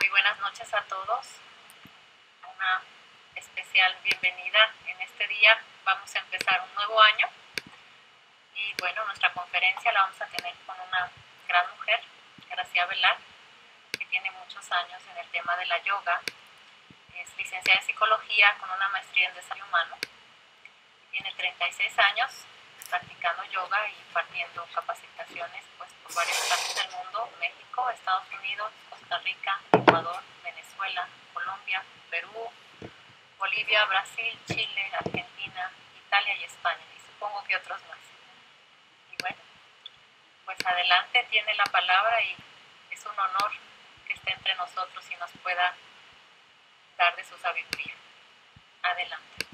Muy buenas noches a todos. Una especial bienvenida. En este día vamos a empezar un nuevo año y bueno, nuestra conferencia la vamos a tener con una gran mujer, Gracia Velar, que tiene muchos años en el tema de la yoga. Es licenciada en psicología con una maestría en desarrollo humano. Tiene 36 años practicando yoga y impartiendo capacitaciones pues, por varias partes del mundo: México, Estados Unidos, Costa Rica, Ecuador, Venezuela, Colombia, Perú, Bolivia, Brasil, Chile, Argentina, Italia y España, y supongo que otros más. Y bueno, pues adelante, tiene la palabra y es un honor que esté entre nosotros y nos pueda dar de su sabiduría. Adelante.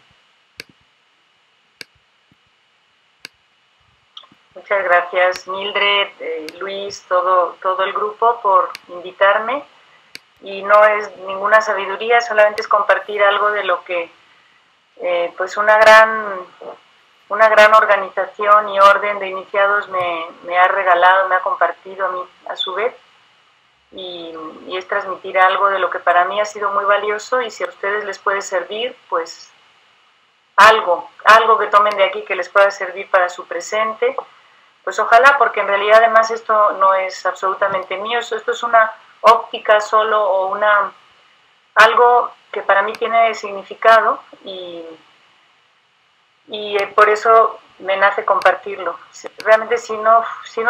Muchas gracias, Mildred, Luis, todo el grupo por invitarme. Y no es ninguna sabiduría, solamente es compartir algo de lo que pues una gran organización y orden de iniciados me ha regalado, me ha compartido a mí a su vez. Y es transmitir algo de lo que para mí ha sido muy valioso, y si a ustedes les puede servir, pues algo que tomen de aquí que les pueda servir para su presente, pues ojalá, porque en realidad además esto no es absolutamente mío, esto es una óptica solo o algo que para mí tiene significado y por eso me nace compartirlo. Realmente si no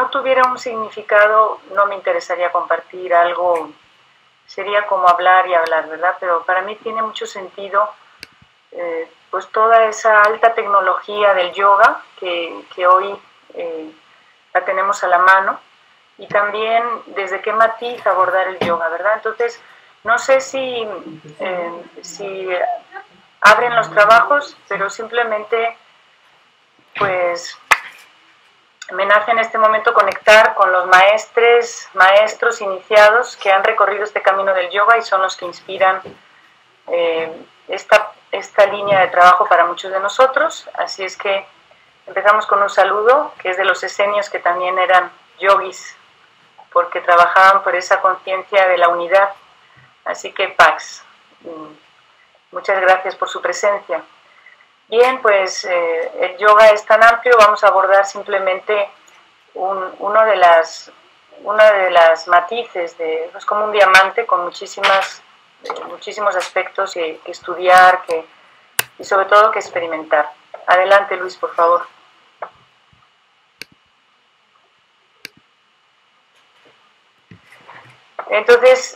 tuviera un significado no me interesaría compartir algo, sería como hablar y hablar, ¿verdad? Pero para mí tiene mucho sentido pues toda esa alta tecnología del yoga que hoy la tenemos a la mano, y también desde qué matiz abordar el yoga, ¿verdad? Entonces, no sé si abren los trabajos, pero simplemente pues me nace en este momento conectar con los maestros iniciados que han recorrido este camino del yoga y son los que inspiran esta línea de trabajo para muchos de nosotros. Así es que empezamos con un saludo que es de los esenios, que también eran yogis porque trabajaban por esa conciencia de la unidad. Así que Pax, muchas gracias por su presencia. Bien, pues el yoga es tan amplio, vamos a abordar simplemente uno de las matices, es como un diamante con muchísimos aspectos que estudiar y sobre todo que experimentar. Adelante, Luis, por favor. Entonces,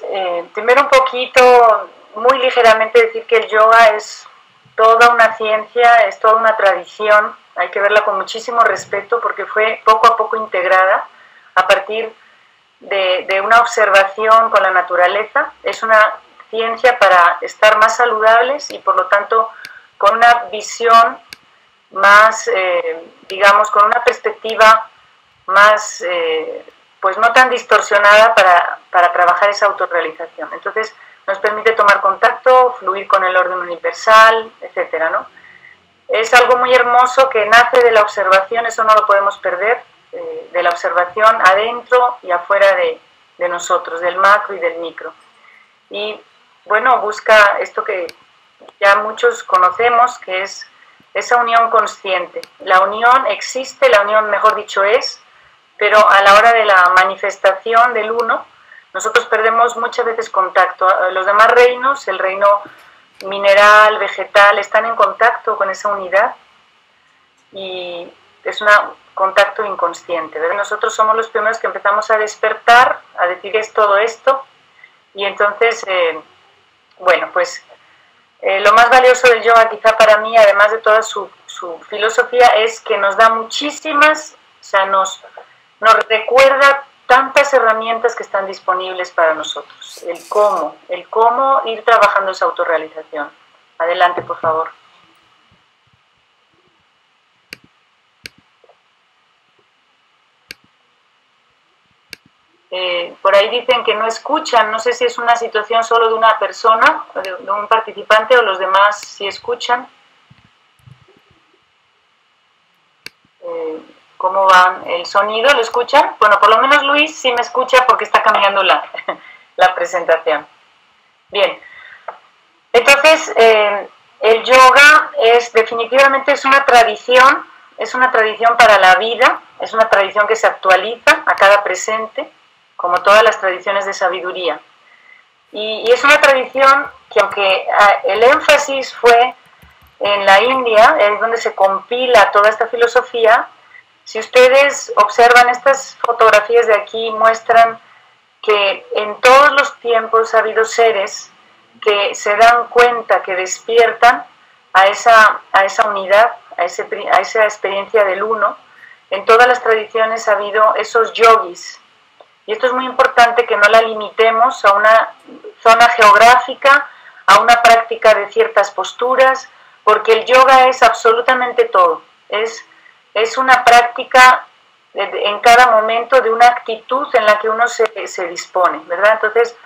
primero un poquito, muy ligeramente decir que el yoga es toda una ciencia, es toda una tradición, hay que verla con muchísimo respeto porque fue poco a poco integrada a partir de una observación con la naturaleza. Es una ciencia para estar más saludables y por lo tanto con una visión más, digamos, con una perspectiva más, pues no tan distorsionada para trabajar esa autorrealización. Entonces nos permite tomar contacto, fluir con el orden universal, etcétera, ¿no? Es algo muy hermoso que nace de la observación, eso no lo podemos perder, de la observación adentro y afuera de nosotros, del macro y del micro. Y bueno, busca esto que ya muchos conocemos, que es esa unión consciente. La unión existe, la unión, mejor dicho, es, pero a la hora de la manifestación del uno, nosotros perdemos muchas veces contacto. Los demás reinos, el reino mineral, vegetal, están en contacto con esa unidad y es un contacto inconsciente, ¿verdad? Nosotros somos los primeros que empezamos a despertar, a decir que es todo esto, y entonces, bueno, pues lo más valioso del yoga quizá para mí, además de toda su filosofía, es que nos da muchísimas, o sea, nos recuerda tantas herramientas que están disponibles para nosotros. El cómo ir trabajando esa autorrealización. Adelante, por favor. Por ahí dicen que no escuchan, no sé si es una situación solo de una persona, de un participante, o los demás sí escuchan. ¿Cómo va el sonido? ¿Lo escuchan? Bueno, por lo menos Luis sí me escucha porque está cambiando la presentación. Bien, entonces el yoga definitivamente es una tradición para la vida, es una tradición que se actualiza a cada presente, como todas las tradiciones de sabiduría. Y es una tradición que, aunque el énfasis fue en la India, es donde se compila toda esta filosofía, si ustedes observan estas fotografías de aquí, muestran que en todos los tiempos ha habido seres que se dan cuenta, que despiertan a esa unidad, a esa experiencia del uno. En todas las tradiciones ha habido esos yogis. Y esto es muy importante, que no la limitemos a una zona geográfica, a una práctica de ciertas posturas, porque el yoga es absolutamente todo. Es una práctica en cada momento de una actitud en la que uno se dispone, ¿verdad? Entonces,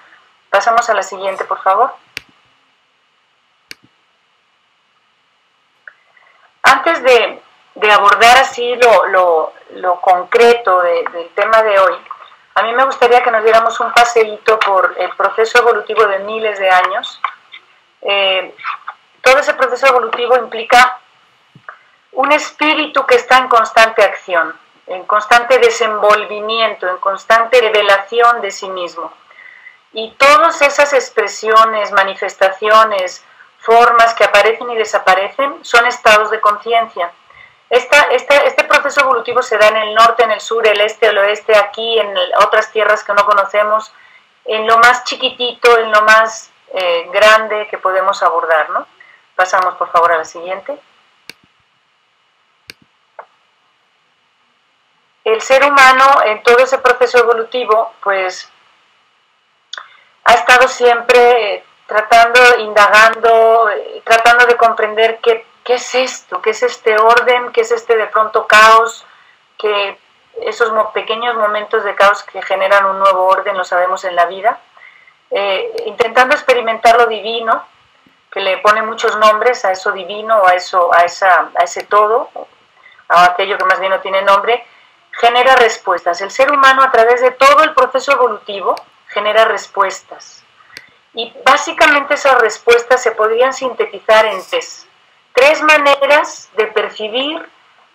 pasamos a la siguiente, por favor. Antes de abordar así lo concreto del tema de hoy, a mí me gustaría que nos diéramos un paseíto por el proceso evolutivo de miles de años. Todo ese proceso evolutivo implica un espíritu que está en constante acción, en constante desenvolvimiento, en constante revelación de sí mismo. Y todas esas expresiones, manifestaciones, formas que aparecen y desaparecen son estados de conciencia. Este proceso evolutivo se da en el norte, en el sur, el este, el oeste, aquí, en otras tierras que no conocemos, en lo más chiquitito, en lo más grande que podemos abordar, ¿no? Pasamos, por favor, a la siguiente. El ser humano, en todo ese proceso evolutivo, pues, ha estado siempre indagando, tratando de comprender qué es esto, qué es este orden, qué es este de pronto caos, que esos pequeños momentos de caos que generan un nuevo orden, lo sabemos en la vida, intentando experimentar lo divino, que le pone muchos nombres a eso divino, a ese todo, a aquello que más bien no tiene nombre, genera respuestas. El ser humano, a través de todo el proceso evolutivo, genera respuestas. Y básicamente esas respuestas se podrían sintetizar en tres maneras de percibir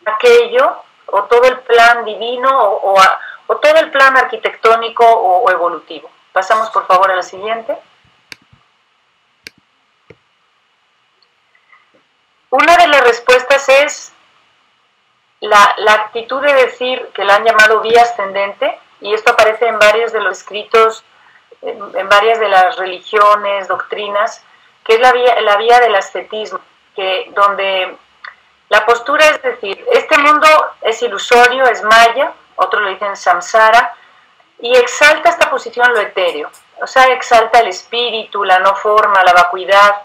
aquello, o todo el plan divino, o todo el plan arquitectónico o evolutivo. Pasamos, por favor, a la siguiente. Una de las respuestas es la actitud de decir, que la han llamado vía ascendente, y esto aparece en varios de los escritos, en varias de las religiones, doctrinas, que es la vía del ascetismo, donde la postura es decir, este mundo es ilusorio, es maya, otros lo dicen samsara, y exalta esta posición lo etéreo, o sea, exalta el espíritu, la no forma, la vacuidad.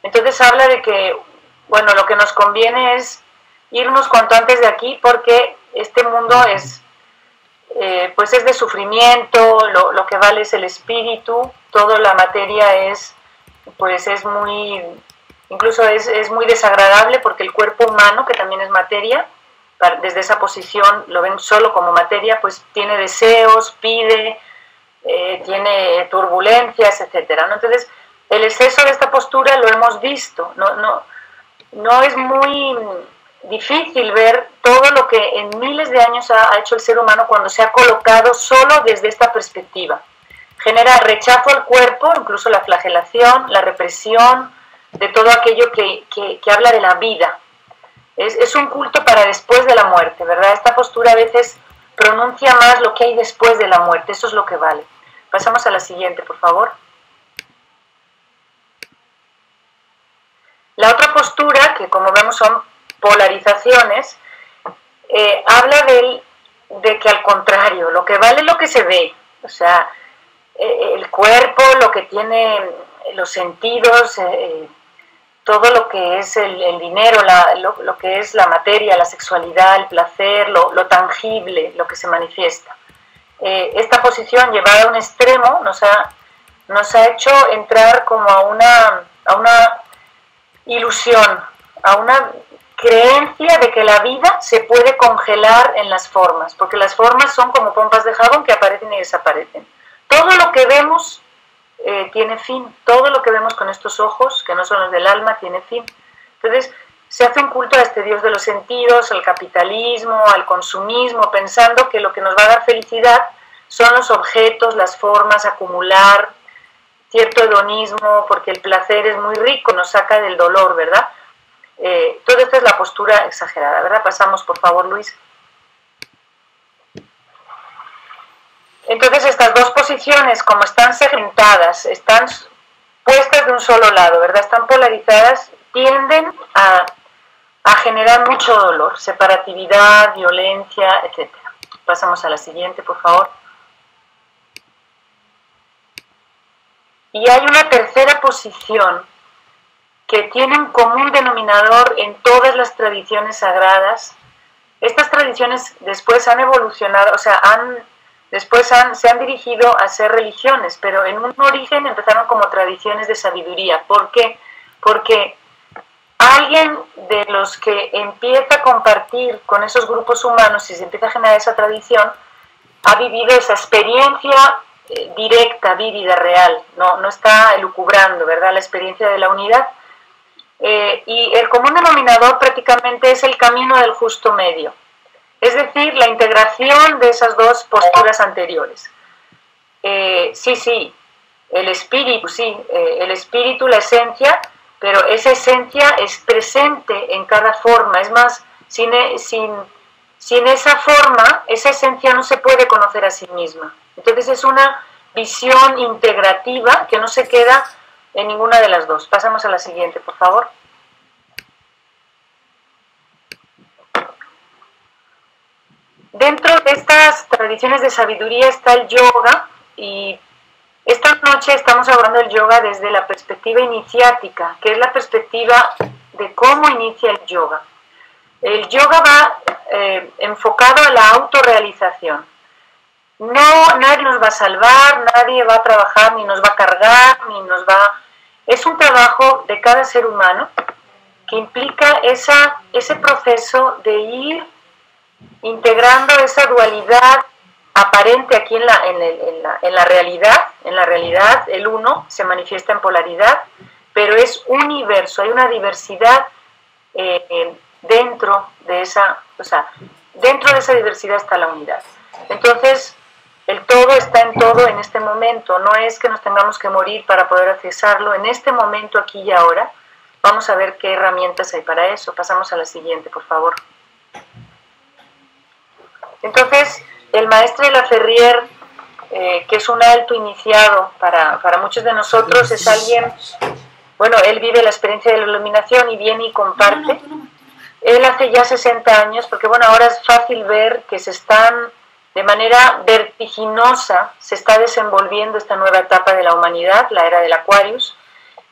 Entonces habla de que, bueno, lo que nos conviene es irnos cuanto antes de aquí, porque este mundo pues es de sufrimiento, lo que vale es el espíritu, toda la materia incluso es muy desagradable, porque el cuerpo humano, que también es materia, desde esa posición lo ven solo como materia, pues tiene deseos, pide, tiene turbulencias, etcétera, ¿no? Entonces, el exceso de esta postura lo hemos visto, no es muy difícil ver todo lo que en miles de años ha hecho el ser humano cuando se ha colocado solo desde esta perspectiva. Genera rechazo al cuerpo, incluso la flagelación, la represión, de todo aquello que habla de la vida. Es un culto para después de la muerte, ¿verdad? Esta postura a veces pronuncia más lo que hay después de la muerte, eso es lo que vale. Pasamos a la siguiente, por favor. La otra postura, que como vemos son polarizaciones, habla de que al contrario, lo que vale es lo que se ve, o sea, el cuerpo, lo que tiene los sentidos, todo lo que es el dinero, lo que es la materia, la sexualidad, el placer, lo tangible, lo que se manifiesta. Esta posición llevada a un extremo nos ha hecho entrar como a una ilusión, a una creencia de que la vida se puede congelar en las formas, porque las formas son como pompas de jabón que aparecen y desaparecen. Todo lo que vemos tiene fin. Todo lo que vemos con estos ojos, que no son los del alma, tiene fin. Entonces, se hace un culto a este Dios de los sentidos, al capitalismo, al consumismo, pensando que lo que nos va a dar felicidad son los objetos, las formas, acumular cierto hedonismo, porque el placer es muy rico, nos saca del dolor, ¿verdad? Toda esta es la postura exagerada, ¿verdad? Pasamos, por favor, Luis. Entonces, estas dos posiciones, como están segmentadas, están puestas de un solo lado, ¿verdad? Están polarizadas, tienden a generar mucho dolor, separatividad, violencia, etc. Pasamos a la siguiente, por favor. Y hay una tercera posición que tiene un común denominador en todas las tradiciones sagradas. Estas tradiciones después han evolucionado, o sea, se han dirigido a ser religiones, pero en un origen empezaron como tradiciones de sabiduría. ¿Por qué? Porque alguien de los que empieza a compartir con esos grupos humanos y se empieza a generar esa tradición, ha vivido esa experiencia directa, vívida, real, no está elucubrando, ¿verdad? La experiencia de la unidad. Y el común denominador prácticamente es el camino del justo medio. Es decir, la integración de esas dos posturas anteriores. Sí, el espíritu, la esencia, pero esa esencia es presente en cada forma. Es más, sin esa forma, esa esencia no se puede conocer a sí misma. Entonces es una visión integrativa que no se queda en ninguna de las dos. Pasamos a la siguiente, por favor. Dentro de estas tradiciones de sabiduría está el yoga, y esta noche estamos hablando del yoga desde la perspectiva iniciática, que es la perspectiva de cómo inicia el yoga. El yoga va enfocado a la autorrealización. Nadie nos va a salvar, nadie va a trabajar, ni nos va a cargar, Es un trabajo de cada ser humano que implica ese proceso de ir integrando esa dualidad aparente aquí en la realidad. En la realidad el uno se manifiesta en polaridad, pero es universo, hay una diversidad dentro de esa diversidad está la unidad. Entonces, el todo está en todo en este momento, no es que nos tengamos que morir para poder accesarlo, en este momento, aquí y ahora. Vamos a ver qué herramientas hay para eso. Pasamos a la siguiente, por favor. Entonces, el maestre Laferrier, que es un alto iniciado para muchos de nosotros, es alguien, bueno, él vive la experiencia de la iluminación y viene y comparte. Él hace ya 60 años, porque bueno, ahora es fácil ver que de manera vertiginosa, se está desenvolviendo esta nueva etapa de la humanidad, la era del Aquarius,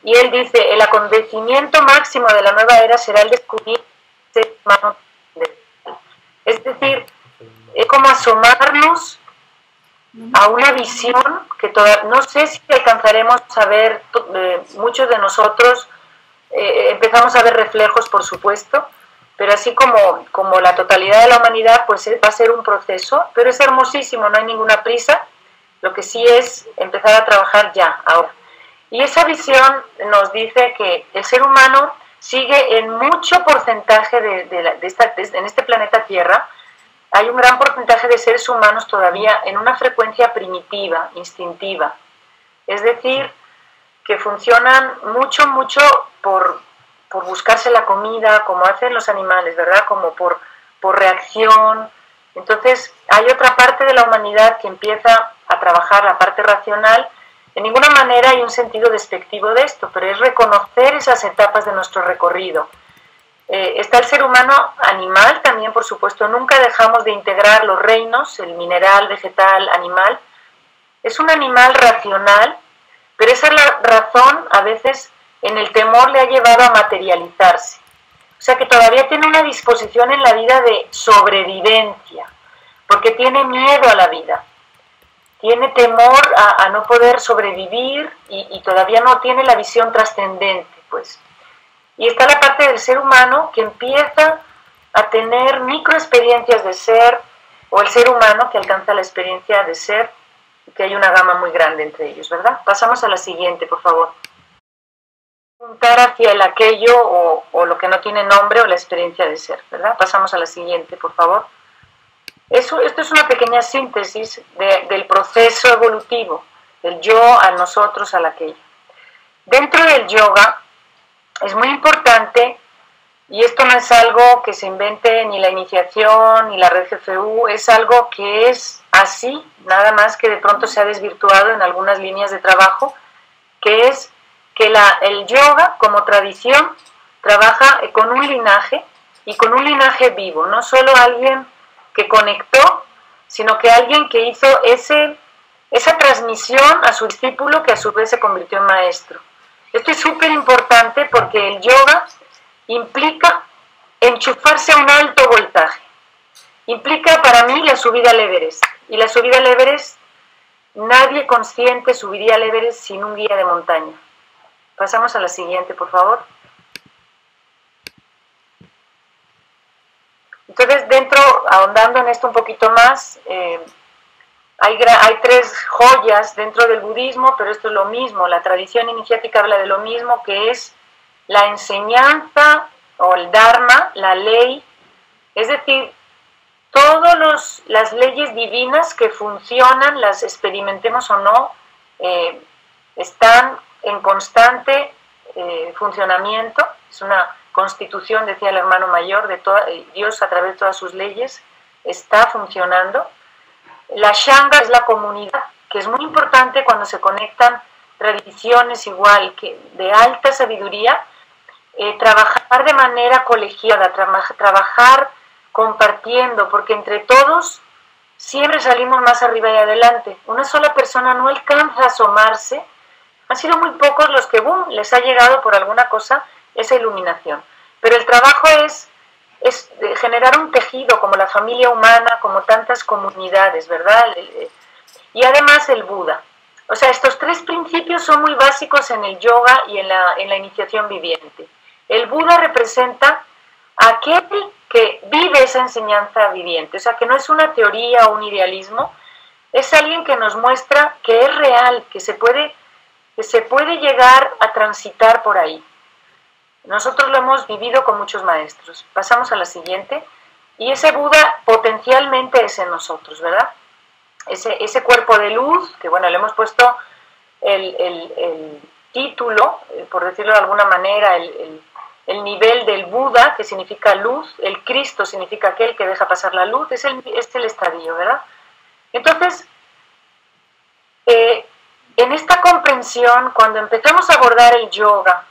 y él dice, el acontecimiento máximo de la nueva era será el descubrir el ser humano. Es decir, es como asomarnos a una visión que no sé si alcanzaremos a ver, muchos de nosotros empezamos a ver reflejos, por supuesto, pero así como la totalidad de la humanidad, pues va a ser un proceso, pero es hermosísimo, no hay ninguna prisa, lo que sí es empezar a trabajar ya, ahora. Y esa visión nos dice que el ser humano sigue en mucho porcentaje en este planeta Tierra, hay un gran porcentaje de seres humanos todavía en una frecuencia primitiva, instintiva. Es decir, que funcionan mucho por buscarse la comida, como hacen los animales, ¿verdad? Como por reacción. Entonces, hay otra parte de la humanidad que empieza a trabajar la parte racional. De ninguna manera hay un sentido despectivo de esto, pero es reconocer esas etapas de nuestro recorrido. Está el ser humano animal también, por supuesto. Nunca dejamos de integrar los reinos, el mineral, vegetal, animal. Es un animal racional, pero esa razón a veces en el temor le ha llevado a materializarse. O sea que todavía tiene una disposición en la vida de sobrevivencia, porque tiene miedo a la vida. Tiene temor a no poder sobrevivir y todavía no tiene la visión trascendente, pues. Y está la parte del ser humano que empieza a tener microexperiencias de ser, o el ser humano que alcanza la experiencia de ser que hay una gama muy grande entre ellos, ¿verdad? Pasamos a la siguiente, por favor. Preguntar hacia el aquello o lo que no tiene nombre o la experiencia de ser, ¿verdad? Pasamos a la siguiente, por favor. Esto es una pequeña síntesis del proceso evolutivo, del yo al nosotros, al aquello. Dentro del yoga es muy importante, y esto no es algo que se invente ni la iniciación ni la red GFU, es algo que es así, nada más que de pronto se ha desvirtuado en algunas líneas de trabajo, que es que el yoga como tradición trabaja con un linaje y con un linaje vivo, no solo alguien que conectó, sino que alguien que hizo esa transmisión a su discípulo que a su vez se convirtió en maestro. Esto es súper importante porque el yoga implica enchufarse a un alto voltaje. Implica para mí la subida al Everest. Y la subida al Everest, nadie consciente subiría al Everest sin un guía de montaña. Pasamos a la siguiente, por favor. Entonces, ahondando en esto un poquito más, hay tres joyas dentro del budismo, pero esto es lo mismo. La tradición iniciática habla de lo mismo, que es la enseñanza o el dharma, la ley, es decir, todas las leyes divinas que funcionan, las experimentemos o no, están en constante funcionamiento. Es una constitución, decía el hermano mayor, Dios a través de todas sus leyes está funcionando. La Shanga es la comunidad, que es muy importante cuando se conectan tradiciones igual que de alta sabiduría, trabajar de manera colegiada, trabajar compartiendo, porque entre todos siempre salimos más arriba y adelante. Una sola persona no alcanza a asomarse. Han sido muy pocos los que les ha llegado por alguna cosa esa iluminación. Pero el trabajo es generar un tejido como la familia humana, como tantas comunidades, ¿verdad? Y además el Buda. O sea, estos tres principios son muy básicos en el yoga y en la iniciación viviente. El Buda representa a aquel que vive esa enseñanza viviente, o sea, que no es una teoría o un idealismo, es alguien que nos muestra que es real, que se puede llegar a transitar por ahí. Nosotros lo hemos vivido con muchos maestros. Pasamos a la siguiente. Y ese Buda potencialmente es en nosotros, ¿verdad? Ese cuerpo de luz, que bueno, le hemos puesto el título, por decirlo de alguna manera, el nivel del Buda, que significa luz, el Cristo significa aquel que deja pasar la luz, es el estadio, ¿verdad? Entonces, en esta comprensión, cuando empezamos a abordar el yoga,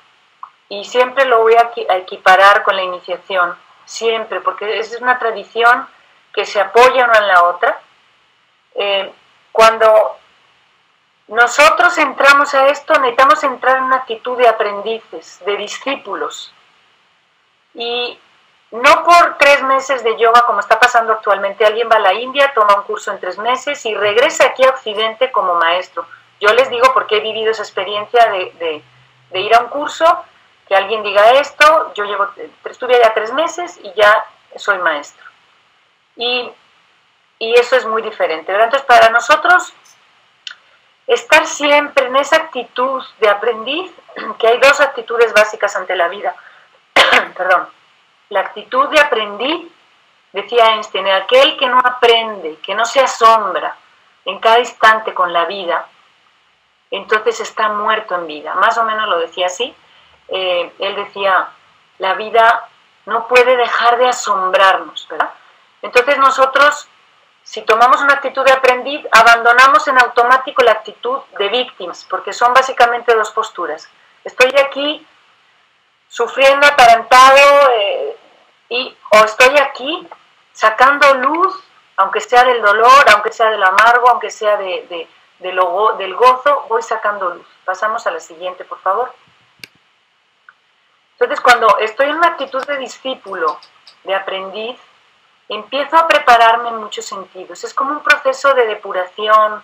y siempre lo voy a equiparar con la iniciación, siempre, porque es una tradición que se apoya una en la otra. Cuando nosotros entramos a esto, necesitamos entrar en una actitud de aprendices, de discípulos. Y no por 3 meses de yoga, como está pasando actualmente. Alguien va a la India, toma un curso en 3 meses y regresa aquí a Occidente como maestro. Yo les digo porque he vivido esa experiencia de ir a un curso, que alguien diga esto, yo estuve allá 3 meses y ya soy maestro. Y eso es muy diferente, ¿verdad? Entonces, para nosotros, estar siempre en esa actitud de aprendiz, que hay 2 actitudes básicas ante la vida. Perdón. La actitud de aprendiz, decía Einstein, aquel que no aprende, que no se asombra en cada instante con la vida, entonces está muerto en vida. Más o menos lo decía así. Él decía, la vida no puede dejar de asombrarnos, ¿verdad? Entonces nosotros, si tomamos una actitud de aprendiz, abandonamos en automático la actitud de víctimas, porque son básicamente 2 posturas. Estoy aquí sufriendo, atarantado, o estoy aquí sacando luz, aunque sea del dolor, aunque sea del amargo, aunque sea del gozo, voy sacando luz. Pasamos a la siguiente, por favor. Entonces, cuando estoy en una actitud de discípulo, de aprendiz, empiezo a prepararme en muchos sentidos. Es como un proceso de depuración,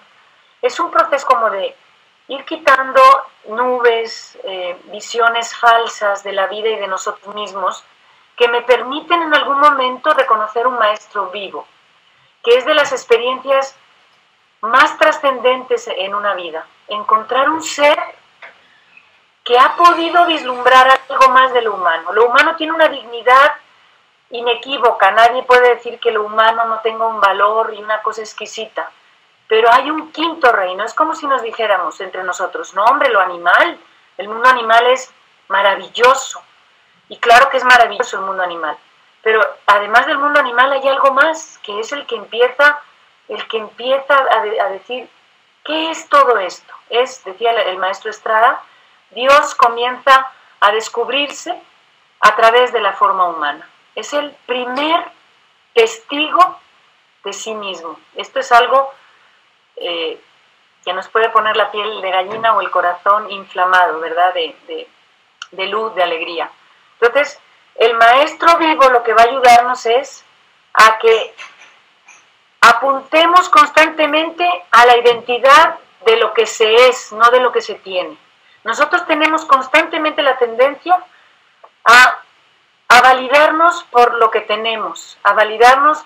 es un proceso como de ir quitando nubes, visiones falsas de la vida y de nosotros mismos, que me permiten en algún momento reconocer un maestro vivo, que es de las experiencias más trascendentes en una vida. Encontrar un ser que ha podido vislumbrar algo más de lo humano. Lo humano tiene una dignidad inequívoca, nadie puede decir que lo humano no tenga un valor y una cosa exquisita, pero hay un quinto reino. Es como si nos dijéramos entre nosotros, no hombre, lo animal, el mundo animal es maravilloso, y claro que es maravilloso el mundo animal, pero además del mundo animal hay algo más, que es el que empieza a decir, ¿qué es todo esto? Decía el maestro Estrada, Dios comienza a descubrirse a través de la forma humana. Es el primer testigo de sí mismo. Esto es algo que nos puede poner la piel de gallina o el corazón inflamado, ¿verdad? De luz, de alegría. Entonces, el maestro vivo lo que va a ayudarnos es a que apuntemos constantemente a la identidad de lo que se es, no de lo que se tiene. Nosotros tenemos constantemente la tendencia a validarnos por lo que tenemos, a validarnos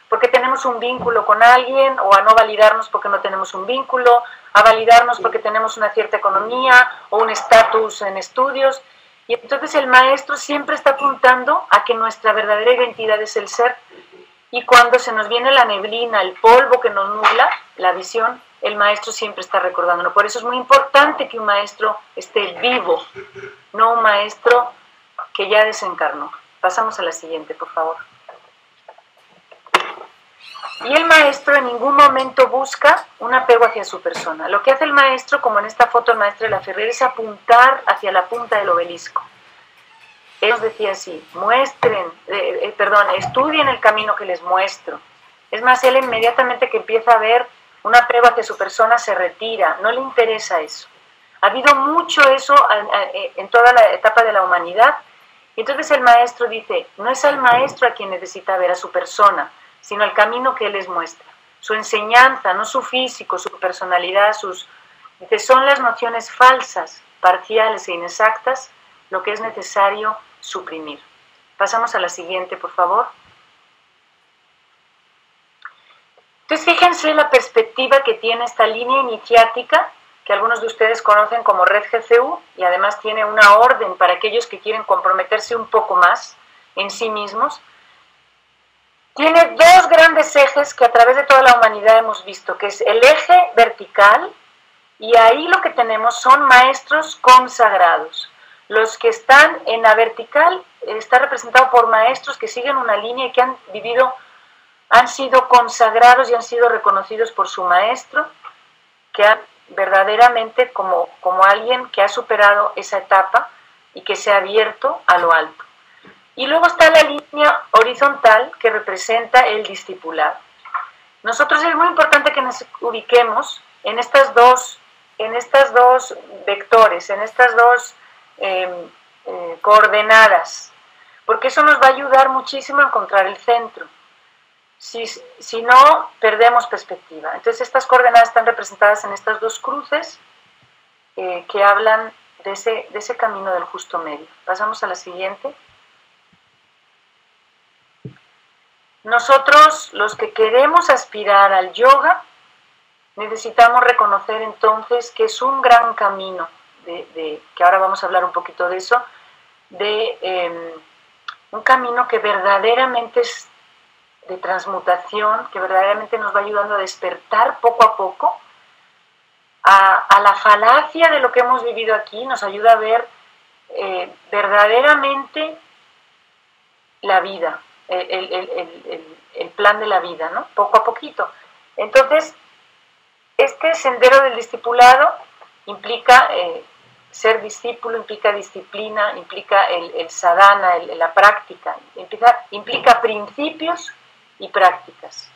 porque tenemos un vínculo con alguien, o a no validarnos porque no tenemos un vínculo, a validarnos porque tenemos una cierta economía o un estatus en estudios. Y entonces el maestro siempre está apuntando a que nuestra verdadera identidad es el ser. Y cuando se nos viene la neblina, el polvo que nos nubla la visión, el maestro siempre está recordándolo. Por eso es muy importante que un maestro esté vivo, no un maestro que ya desencarnó. Pasamos a la siguiente, por favor. Y el maestro en ningún momento busca un apego hacia su persona. Lo que hace el maestro, como en esta foto el maestro de la Ferrer, es apuntar hacia la punta del obelisco. Él nos decía así, estudien el camino que les muestro. Es más, él inmediatamente que empieza a ver un apego hacia su persona se retira, no le interesa eso. Ha habido mucho eso en toda la etapa de la humanidad. Y entonces el maestro dice, no es al maestro a quien necesita ver, a su persona, sino el camino que él les muestra. Su enseñanza, no su físico, su personalidad, dice, son las nociones falsas, parciales e inexactas, lo que es necesario suprimir. Pasamos a la siguiente, por favor. Entonces, fíjense la perspectiva que tiene esta línea iniciática, que algunos de ustedes conocen como Red GCU, y además tiene una orden para aquellos que quieren comprometerse un poco más en sí mismos. Tiene dos grandes ejes que a través de toda la humanidad hemos visto, que es el eje vertical, y ahí lo que tenemos son maestros consagrados. Los que están en la vertical está representado por maestros que siguen una línea y que han sido consagrados y han sido reconocidos por su maestro, que han verdaderamente como alguien que ha superado esa etapa y que se ha abierto a lo alto. Y luego está la línea horizontal que representa el discipulado. Nosotros es muy importante que nos ubiquemos en estas dos vectores, en estas dos coordenadas, porque eso nos va a ayudar muchísimo a encontrar el centro. Si no, perdemos perspectiva. Entonces estas coordenadas están representadas en estas dos cruces que hablan de ese camino del justo medio. Pasamos a la siguiente. Nosotros, los que queremos aspirar al yoga, necesitamos reconocer entonces que es un gran camino, que ahora vamos a hablar un poquito de eso, un camino que verdaderamente es de transmutación, que verdaderamente nos va ayudando a despertar poco a poco a la falacia de lo que hemos vivido aquí, nos ayuda a ver verdaderamente la vida, el plan de la vida, ¿no? Poco a poquito. Entonces, este sendero del discipulado implica ser discípulo, implica disciplina, implica el sadhana, la práctica, implica principios y prácticas,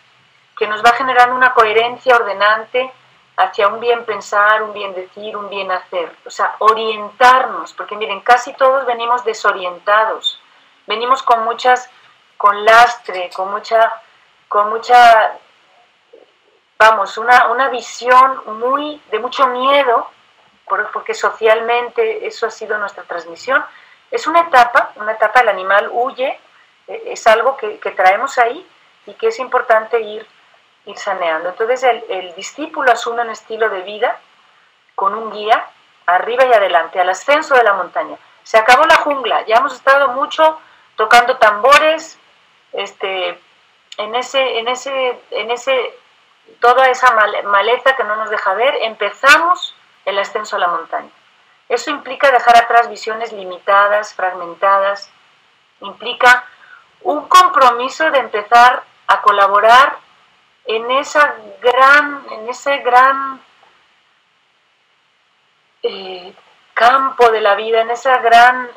que nos va generando una coherencia ordenante hacia un bien pensar, un bien decir, un bien hacer, o sea, orientarnos, porque miren, casi todos venimos desorientados, venimos con lastre, con mucha vamos, una visión de mucho miedo, porque socialmente eso ha sido nuestra transmisión. Es una etapa, el animal huye, es algo que traemos ahí y que es importante ir ir saneando. Entonces el discípulo asume un estilo de vida con un guía arriba y adelante, al ascenso de la montaña. Se acabó la jungla, ya hemos estado mucho tocando tambores, toda esa maleza que no nos deja ver. Empezamos el ascenso a la montaña. Eso implica dejar atrás visiones limitadas, fragmentadas, implica un compromiso de empezar a colaborar en ese gran campo de la vida, en esa gran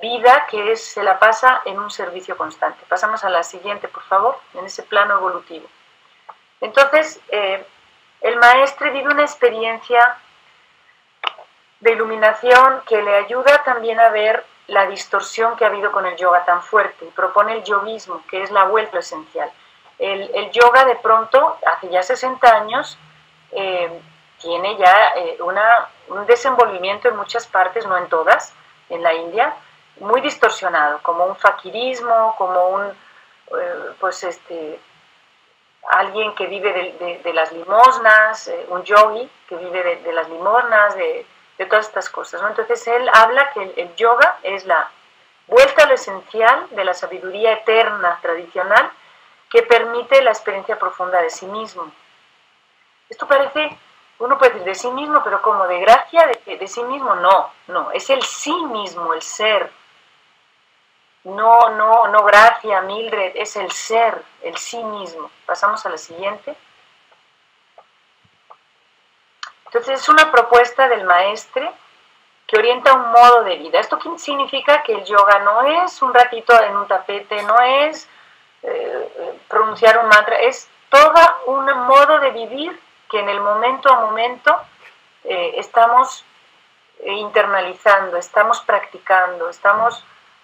vida que se la pasa en un servicio constante. Pasamos a la siguiente, por favor, en ese plano evolutivo. Entonces, el maestro vive una experiencia de iluminación que le ayuda también a ver la distorsión que ha habido con el yoga tan fuerte, y propone el yoguismo, que es la vuelta esencial. El yoga, de pronto, hace ya 60 años, tiene ya un desenvolvimiento en muchas partes, no en todas, en la India, muy distorsionado, como un faquirismo, como alguien que vive de las limosnas, un yogi que vive de las limosnas, de todas estas cosas, ¿no? Entonces él habla que el yoga es la vuelta a lo esencial de la sabiduría eterna tradicional que permite la experiencia profunda de sí mismo. Esto parece, uno puede decir de sí mismo, pero ¿cómo? ¿De gracia? ¿De sí mismo? No, es el sí mismo, el ser. No gracia, Mildred, es el ser, el sí mismo. Pasamos a la siguiente. Entonces es una propuesta del maestre que orienta un modo de vida. Esto significa que el yoga no es un ratito en un tapete, no es pronunciar un mantra, es todo un modo de vivir que en el momento a momento estamos internalizando, estamos practicando, estamos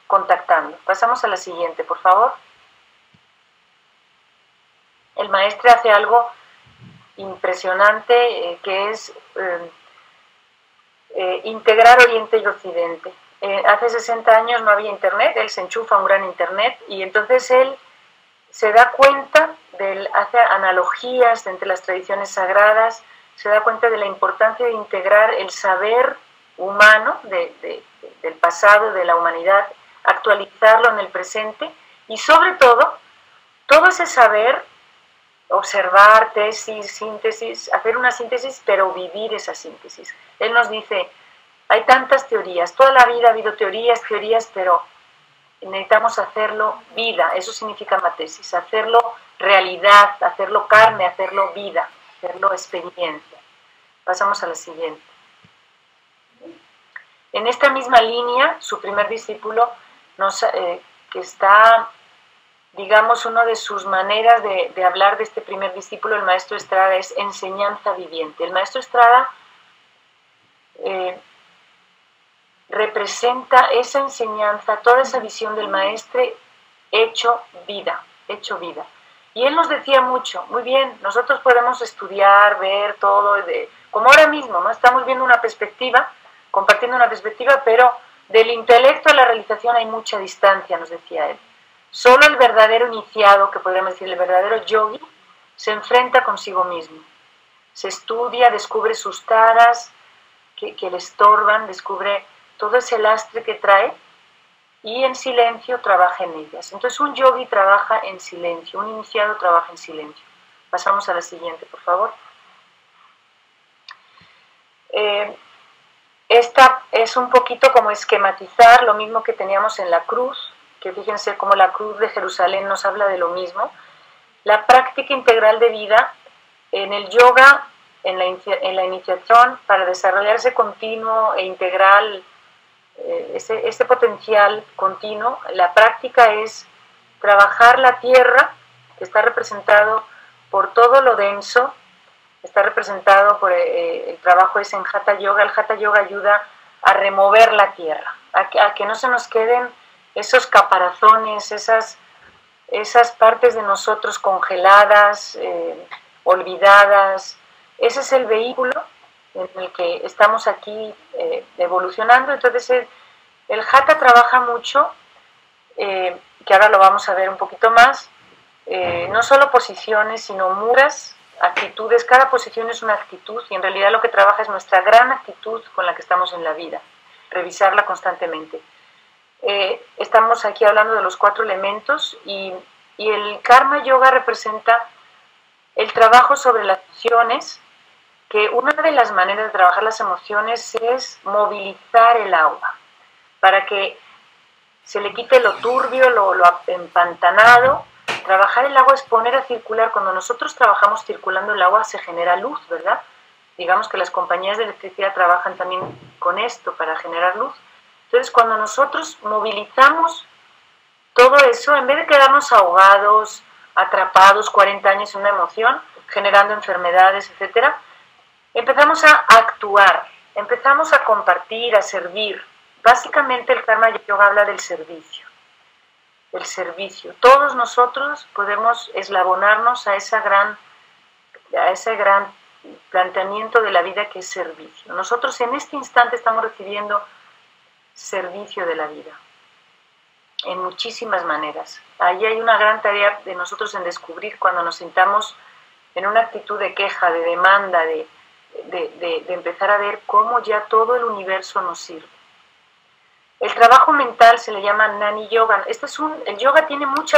contactando. Pasamos a la siguiente, por favor. El maestre hace algo impresionante que es integrar Oriente y Occidente. Hace 60 años no había internet, él se enchufa a un gran internet y entonces él se da cuenta, hace analogías entre las tradiciones sagradas, se da cuenta de la importancia de integrar el saber humano del pasado, de la humanidad, actualizarlo en el presente y sobre todo ese saber, observar, tesis, síntesis, hacer una síntesis, pero vivir esa síntesis. Él nos dice, hay tantas teorías, toda la vida ha habido teorías, pero necesitamos hacerlo vida, eso significa matesis, hacerlo realidad, hacerlo carne, hacerlo vida, hacerlo experiencia. Pasamos a la siguiente. En esta misma línea, su primer discípulo, que está, digamos, una de sus maneras de hablar de este primer discípulo, el maestro Estrada, es enseñanza viviente. El maestro Estrada representa esa enseñanza, toda esa visión del maestre hecho vida. Y él nos decía mucho, muy bien, nosotros podemos estudiar, ver todo, como ahora mismo, ¿no? Estamos viendo una perspectiva, compartiendo una perspectiva, pero del intelecto a la realización hay mucha distancia, nos decía él. Solo el verdadero iniciado, que podríamos decir el verdadero yogi, se enfrenta consigo mismo. Se estudia, descubre sus taras que le estorban, descubre todo ese lastre que trae y en silencio trabaja en ellas. Entonces un yogi trabaja en silencio, un iniciado trabaja en silencio. Pasamos a la siguiente, por favor. Esta es un poquito como esquematizar lo mismo que teníamos en la cruz, que fíjense cómo la cruz de Jerusalén nos habla de lo mismo. La práctica integral de vida en el yoga, en la iniciación, para desarrollar ese continuo e integral, ese potencial continuo, la práctica es trabajar la tierra, que está representado por todo lo denso, está representado por el trabajo ese en Hatha Yoga. El Hatha Yoga ayuda a remover la tierra, a que no se nos queden esos caparazones, esas partes de nosotros congeladas, olvidadas. Ese es el vehículo en el que estamos aquí evolucionando. Entonces el Hatha trabaja mucho, que ahora lo vamos a ver un poquito más, no solo posiciones, sino muras, actitudes. Cada posición es una actitud y en realidad lo que trabaja es nuestra gran actitud con la que estamos en la vida, revisarla constantemente. Estamos aquí hablando de los 4 elementos y el Karma Yoga representa el trabajo sobre las emociones, que una de las maneras de trabajar las emociones es movilizar el agua, para que se le quite lo turbio, lo empantanado. Trabajar el agua es poner a circular. Cuando nosotros trabajamos circulando el agua se genera luz, ¿verdad? Digamos que las compañías de electricidad trabajan también con esto para generar luz. Entonces, cuando nosotros movilizamos todo eso, en vez de quedarnos ahogados, atrapados 40 años en una emoción, generando enfermedades, etcétera, empezamos a actuar, empezamos a compartir, a servir. Básicamente el Karma Yoga habla del servicio. El servicio. Todos nosotros podemos eslabonarnos a ese gran planteamiento de la vida que es servicio. Nosotros en este instante estamos recibiendo servicio de la vida en muchísimas maneras. Ahí hay una gran tarea de nosotros en descubrir cuando nos sintamos en una actitud de queja, de demanda, de empezar a ver cómo ya todo el universo nos sirve. El trabajo mental se le llama Nani Yoga. El yoga tiene muchas